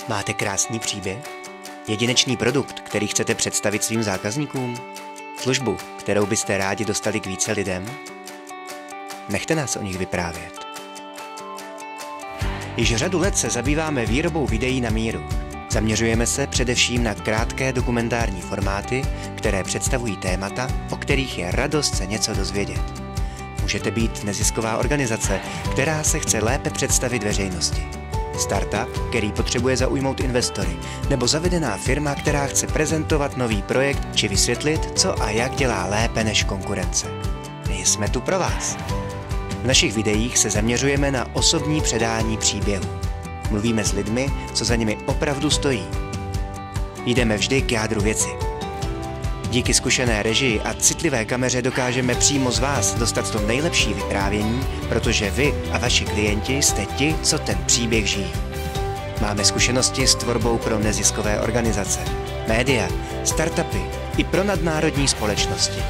Máte krásný příběh? Jedinečný produkt, který chcete představit svým zákazníkům? Službu, kterou byste rádi dostali k více lidem? Nechte nás o nich vyprávět. Již řadu let se zabýváme výrobou videí na míru. Zaměřujeme se především na krátké dokumentární formáty, které představují témata, o kterých je radost se něco dozvědět. Můžete být nezisková organizace, která se chce lépe představit veřejnosti. Startup, který potřebuje zaujmout investory, nebo zavedená firma, která chce prezentovat nový projekt či vysvětlit, co a jak dělá lépe než konkurence. My jsme tu pro vás. V našich videích se zaměřujeme na osobní předání příběhu. Mluvíme s lidmi, co za nimi opravdu stojí. Jdeme vždy k jádru věci. Díky zkušené režii a citlivé kameře dokážeme přímo z vás dostat to nejlepší vyprávění, protože vy a vaši klienti jste ti, co ten příběh žijí. Máme zkušenosti s tvorbou pro neziskové organizace, média, startupy i pro nadnárodní společnosti.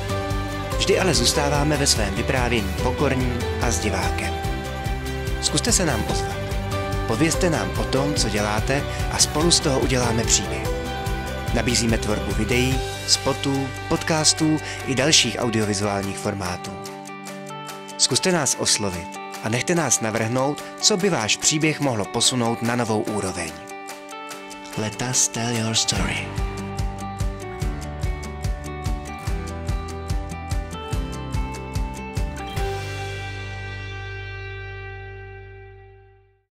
Vždy ale zůstáváme ve svém vyprávění pokorní a s divákem. Zkuste se nám ozvat. Povězte nám o tom, co děláte a spolu z toho uděláme příběh. Nabízíme tvorbu videí, spotů, podcastů i dalších audiovizuálních formátů. Zkuste nás oslovit a nechte nás navrhnout, co by váš příběh mohlo posunout na novou úroveň. Let us tell your story.